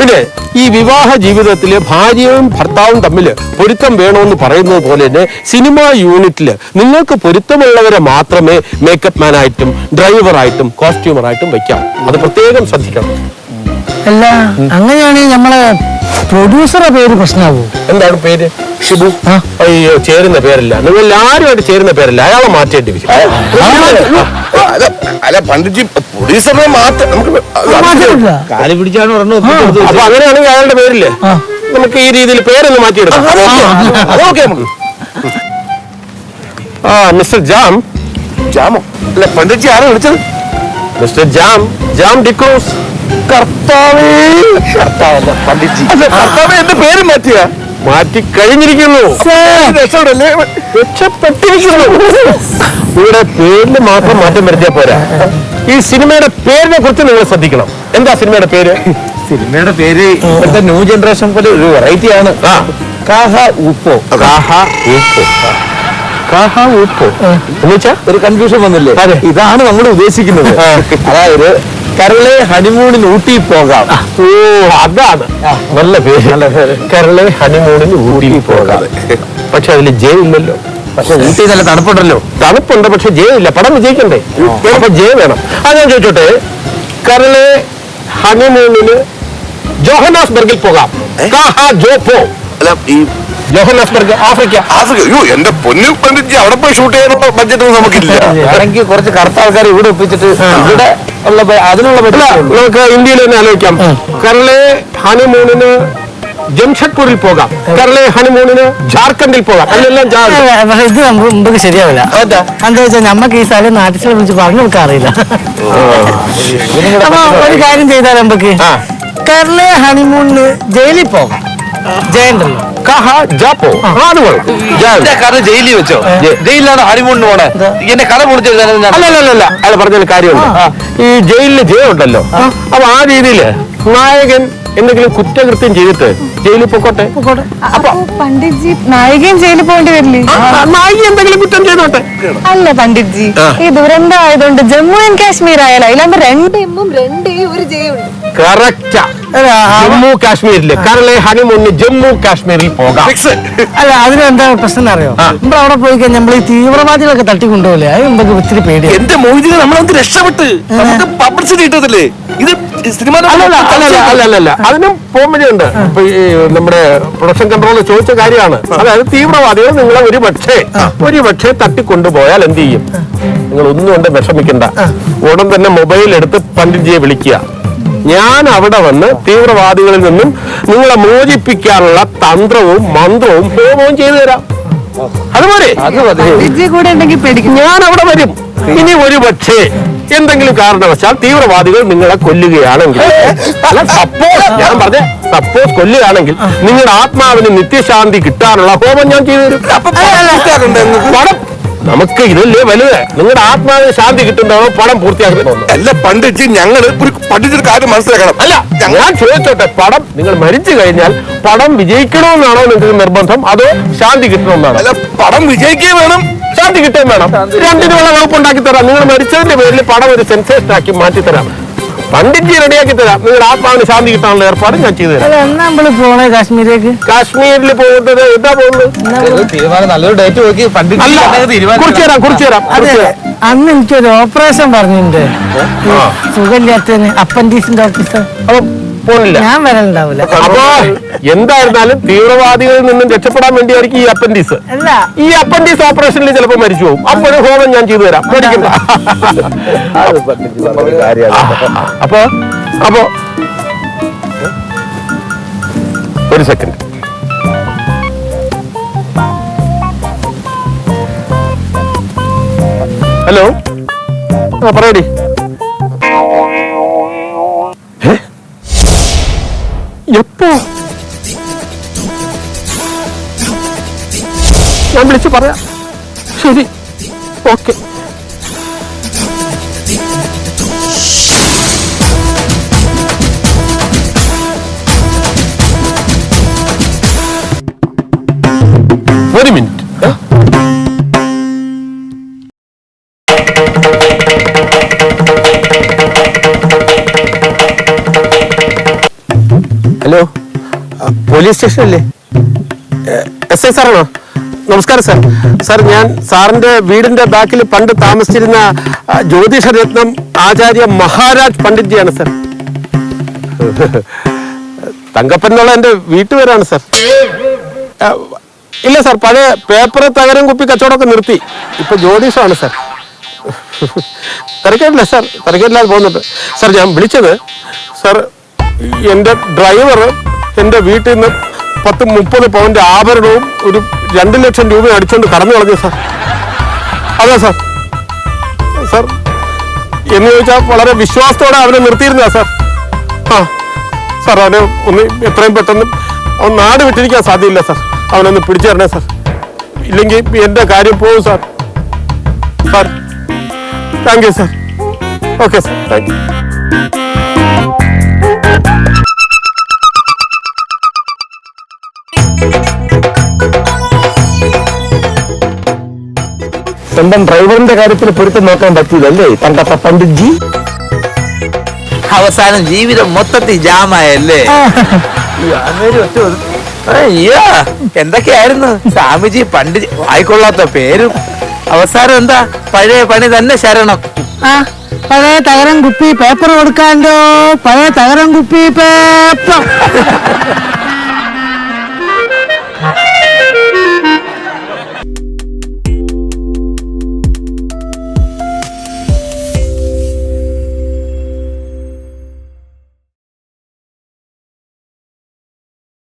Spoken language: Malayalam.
പിന്നെ ഈ വിവാഹ ജീവിതത്തില് ഭാര്യയും ഭർത്താവും തമ്മിൽ പൊരുത്തം വേണമെന്ന് പറയുന്നത് പോലെ തന്നെ സിനിമാ യൂണിറ്റില് നിങ്ങൾക്ക് പൊരുത്തമുള്ളവരെ മാത്രമേ മേക്കപ്പ് മാനായിട്ടും ഡ്രൈവറായിട്ടും കോസ്റ്റ്യൂമറായിട്ടും വെക്കാം. അത് പ്രത്യേകം ശ്രദ്ധിക്കണം. അല്ല അങ്ങനെയാണെങ്കിൽ നമ്മളെ പ്രൊഡ്യൂസറുടെ പേര് പ്രശ്നമാവൂ. എന്താണ് പേര്? ഷിബു. അയ്യോ, ചേരുന്ന പേരല്ല. നിങ്ങൾ ആരുമായിട്ട് ചേരുന്ന പേരല്ല, അയാളെ മാറ്റേണ്ടി വരും. അല്ല പണ്ഡിറ്റ് പ്രൊഡ്യൂസറിനെ മാറ്റാം, നമുക്ക് കാലി പിടിച്ചാണ് പറഞ്ഞു. അപ്പൊ അങ്ങനെയാണെങ്കിൽ അയാളുടെ പേരില്ലേ നമുക്ക് ഈ രീതിയിൽ പേരൊന്ന് മാറ്റിയെടുക്കാം. Mister Jam. ജാമോ? അല്ല പണ്ഡിറ്റ് ആരാ വിളിച്ചത്? Mister Jam, Jam D'Cruz. കർത്താവേ, കർത്താവല്ല പണ്ഡിറ്റ്. കർത്താവേ, എന്റെ പേര് മാറ്റി കഴിഞ്ഞിരിക്കുന്നു. രക്ഷപ്പെട്ടിരിക്കുന്നു. നിങ്ങളുടെ പേരിന് മാത്രം മാറ്റം വരുത്തിയാൽ പോരാ, ഈ സിനിമയുടെ പേരിനെ കുറിച്ച് നിങ്ങൾ ശ്രദ്ധിക്കണം. എന്താ സിനിമയുടെ പേര്? സിനിമയുടെ പേര് ഇപ്പോഴത്തെ ന്യൂ ജനറേഷൻ പോലെ ഒരു വെറൈറ്റി ആണ്. കാഹ ഊപ്പോ. കാഹ ഊപ്പോ. കാഹ ഊപ്പോ എന്ന് വെച്ചാ ഒരു കൺഫ്യൂഷൻ വന്നില്ലേ? ഇതാണ് നമ്മൾ ഉദ്ദേശിക്കുന്നത്. അതായത് കരളെ ഹണിമൂണിന് ഊട്ടി പോകാം. ഓ, അതാണ് നല്ല പേര്. നല്ല പേര്. കരളെ ഹണിമൂണിന് ഊട്ടി പോകാം. പക്ഷെ അതില് ജെ ഇല്ലല്ലോ. പക്ഷെ ഊട്ടി നല്ല തണുപ്പുണ്ടല്ലോ. തണുപ്പുണ്ട്, പക്ഷെ ജെ ഇല്ല. പടം വിജയിക്കണ്ടേ? അപ്പൊ ജെ വേണം. അത് ഞാൻ ചോദിച്ചോട്ടെ, കരളെ ഹണിമൂണിന് ജോഹന്നാസ്ബർഗിൽ പോകാം. അല്ല ഈ ജോഹന്നാസ്ബർഗ്, ആഫ്രിക്ക. അയ്യോ, എന്റെ പൊന്നു പണ്ഡിറ്റ്, അവിടെ പോയി ഷൂട്ട് ചെയ്യാനുള്ള ബഡ്ജറ്റ് നമുക്കില്ല. ആണെങ്കിൽ കുറച്ച് കറുത്ത ആൾക്കാർ ഇവിടെ ഒപ്പിച്ചിട്ട് ഇവിടെ ഉള്ള അതിനുള്ള നമുക്ക് ഇന്ത്യയിൽ തന്നെ ആലോചിക്കാം. കരളെ ഹണിമൂണിന് ജംഷഡ്പൂരിൽ പോകാം. കരളെ ഹണിമൂണിന് ജാർഖണ്ഡിൽ പോകാം. അതിലെല്ലാം ഇത് നമുക്ക് ശരിയാവില്ല. എന്താ വെച്ചാൽ നമുക്ക് ഈ സ്ഥലം നാട്ടിൽ വിളിച്ച് പറഞ്ഞു കൊടുക്കാൻ അറിയില്ല. അപ്പൊ ഒരു കാര്യം ചെയ്താൽ നമുക്ക് കരളെ ഹണിമൂണിന് ജയിലിൽ പോകാം. ജയണ്ടല്ലോ. ജയിലിൽ വെച്ചോ? ജയിലിലാണ് ഹണിമൂണിന് പോണേ. എന്നെ കട പൊളിച്ചല്ല. അയാൾ പറഞ്ഞൊരു കാര്യമുണ്ട്. ഈ ജയിലില് ജയ ഉണ്ടല്ലോ, അപ്പൊ ആ രീതിയില് നായകൻ എന്തെങ്കിലും കുറ്റകൃത്യം ചെയ്തിട്ട് ജയിലിൽ പൊക്കോട്ടെ. അപ്പൊ പണ്ഡിറ്റ്ജി നായികയും ജയിലിൽ പോകേണ്ടി വരില്ലേ? നായിക എന്തെങ്കിലും കുറ്റം ചെയ്തോട്ടെ. അല്ല പണ്ഡിറ്റ്ജി, ഈ ദുരന്തം ആയതുകൊണ്ട് ജമ്മു ആൻഡ് കാശ്മീർ ആയാലും അതിലാകുമ്പോ 2 എമ്മും 2 ഒരു ജയുണ്ട്. കറക്റ്റാ. ജമ്മു കാശ്മീരില് കരളെ ഹണിമൂണിന് ജമ്മു കാശ്മീരിൽ പോകാം. അല്ല, അതിനെന്താ പ്രശ്നം അറിയോ? നമ്മൾ അവിടെ പോയി കഴിഞ്ഞാൽ നമ്മൾ ഈ തീവ്രവാദികളൊക്കെ തട്ടിക്കൊണ്ടുപോലെ അത് നമുക്ക് ഒത്തിരി പേടി. എന്റെ മോഹിനി നമ്മളൊന്ന് രക്ഷപ്പെട്ട് നമുക്ക് പബ്ലിസിറ്റി കിട്ടത്തില്ലേ? ഇത് സിനിമ അല്ലല്ല, അതിനും പോംവഴിയുണ്ട്. ഇപ്പൊ ഈ നമ്മുടെ പ്രൊഡക്ഷൻ കൺട്രോളർ ചോദിച്ച കാര്യമാണ്. അതായത് തീവ്രവാദികൾ നിങ്ങളെ ഒരു പക്ഷേ തട്ടിക്കൊണ്ടുപോയാൽ എന്ത് ചെയ്യും? നിങ്ങൾ ഒന്നും കൊണ്ട് വിഷമിക്കണ്ട. ഉടൻ തന്നെ മൊബൈൽ എടുത്ത് പണ്ഡിറ്റ്ജിയെ വിളിക്കുക. ഞാൻ അവിടെ വന്ന് തീവ്രവാദികളിൽ നിന്നും നിങ്ങളെ മോചിപ്പിക്കാനുള്ള തന്ത്രവും മന്ത്രവും ഹോമവും ചെയ്തു തരാം. അതുപോലെ ഞാൻ അവിടെ വരും. ഇനി ഒരു പക്ഷേ എന്തെങ്കിലും കാരണവശാൽ തീവ്രവാദികൾ നിങ്ങളെ കൊല്ലുകയാണെങ്കിൽ, സപ്പോസ് കൊല്ലുകയാണെങ്കിൽ നിങ്ങളുടെ ആത്മാവിന് നിത്യശാന്തി കിട്ടാനുള്ള ഹോമം ഞാൻ ചെയ്തു തരും. നമുക്ക് ഇതല്ലേ വലുത്. നിങ്ങളുടെ ആത്മാവിന് ശാന്തി കിട്ടുന്നതോ പടം പൂർത്തിയാക്കുന്നു. അല്ല പണ്ഡിറ്റ്, ഞങ്ങൾ പഠിച്ചൊരു കാര്യം മനസ്സിലാക്കണം. അല്ല, ഞാൻ ചോദിച്ചോട്ടെ, പടം നിങ്ങൾ മരിച്ചു കഴിഞ്ഞാൽ പടം വിജയിക്കണമെന്നാണോ നിങ്ങൾക്ക് നിർബന്ധം, അതോ ശാന്തി കിട്ടണമെന്നാണോ? അല്ല, പടം വിജയിക്കുകയും വേണം, ശാന്തി കിട്ടുകയും വേണം. രണ്ടിനുള്ള വകുപ്പ് ഉണ്ടാക്കി തരാം. നിങ്ങൾ മരിച്ചതിന്റെ പേരിൽ പടം ഒരു സെൻസേഷൻ ആക്കി മാറ്റി തരാം. പണ്ഡിറ്റ്ജി റെഡിയാക്കി തരാം. നിങ്ങളുടെ ആത്മാവിന് ശാന്തി കിട്ടാനുള്ള ഏർപ്പാട് ഞാൻ ചെയ്തു തരാം. നമ്മൾ പോണേ കാശ്മീരിലേക്ക്. കാശ്മീരിൽ പോകുന്നത് എന്താ പോകുന്നത്? നല്ലൊരു ഡേറ്റ് നോക്കി കുറിച്ചു തരാം. അന്ന് എനിക്കൊരു ഓപ്പറേഷൻ പറഞ്ഞിട്ടുണ്ട്. സുഖമില്ലാത്തതിന് അപ്പൻഡീസിന്റെ ഓഫീസർ. അപ്പൊ പോണില്ല, ഞാൻ വരലുണ്ടാവില്ല. അപ്പൊ എന്തായിരുന്നാലും തീവ്രവാദികളിൽ നിന്നും രക്ഷപ്പെടാൻ വേണ്ടിയായിരിക്കും ഈ അപ്പൻഡീസ്. അല്ല, ഈ അപ്പൻഡീസ് ഓപ്പറേഷനിൽ ചിലപ്പോൾ മരിച്ചു പോകും. അപ്പോഴും ഹോമം ഞാൻ ചെയ്തു തരാം. പേടിക്കണ്ട. അപ്പൊ ഒരു സെക്കൻഡ്. ഹലോ, പറയടി. എപ്പോ? ഞാൻ വിളിച്ചു പറയാം. ശരി, ഓക്കെ. ഒരു മിനിറ്റ്. ഹലോ, പോലീസ് സ്റ്റേഷൻ അല്ലേ? എസ് ഐ സാറാണോ? നമസ്കാരം സാർ. സാർ, ഞാൻ സാറിന്റെ വീടിന്റെ ബാക്കിൽ പണ്ട് താമസിച്ചിരുന്ന ജ്യോതിഷ രത്നം ആചാര്യ മഹാരാജ് പണ്ഡിറ്റ്ജിയാണ് സാർ. തങ്കപ്പൻ എന്നുള്ള എന്റെ വീട്ടുപേരാണ് സാർ. ഇല്ല സാർ, പഴയ പേപ്പർ തകരം കുപ്പി കച്ചവടമൊക്കെ നിർത്തി. ഇപ്പൊ ജ്യോതിഷമാണ് സാർ. തിരക്കേടില്ല സാർ, തിരക്കേടില്ലാതെ പോകുന്നുണ്ട് സാർ. ഞാൻ വിളിച്ചത് സാർ, എൻ്റെ ഡ്രൈവർ എൻ്റെ വീട്ടിൽ നിന്ന് 10-30 പവന്റെ ആഭരണവും ഒരു 2 ലക്ഷം രൂപ അടിച്ചുകൊണ്ട് കടന്നു കളഞ്ഞു സാർ. അതെ സാർ. സാർ, എന്ന് ചോദിച്ചാൽ വളരെ വിശ്വാസത്തോടെ അവനെ നിർത്തിയിരുന്നതാ സാർ. ആ സാർ, അവനെ ഒന്ന് എത്രയും പെട്ടെന്ന് അവൻ നാട് വിട്ടിരിക്കാൻ സാധ്യമില്ല സാർ. അവനൊന്ന് പിടിച്ചു തരണേ സാർ, ഇല്ലെങ്കിൽ എൻ്റെ കാര്യം പോകും sir. Sir, thank you sir. Okay sir, thank you. സ്വന്തം ഡ്രൈവറിന്റെ കാര്യത്തിൽ പൊരുത്തം നോക്കാൻ പറ്റൂലല്ലേ തങ്കപ്പ പണ്ഡിറ്റ്ജി? അവസാനം ജീവിതം മൊത്തത്തിൽ ജാമായല്ലേ? അയ്യോ, എന്തൊക്കെയായിരുന്നു സ്വാമിജി പണ്ഡിറ്റ് വായിക്കൊള്ളാത്ത പേരും. അവസാനം എന്താ? പഴയ പണി തന്നെ ശരണം. പഴയ തകരം കുപ്പി പേപ്പർ കൊടുക്കാണ്ടോ? പഴയ തകരം കുപ്പി പേപ്പർ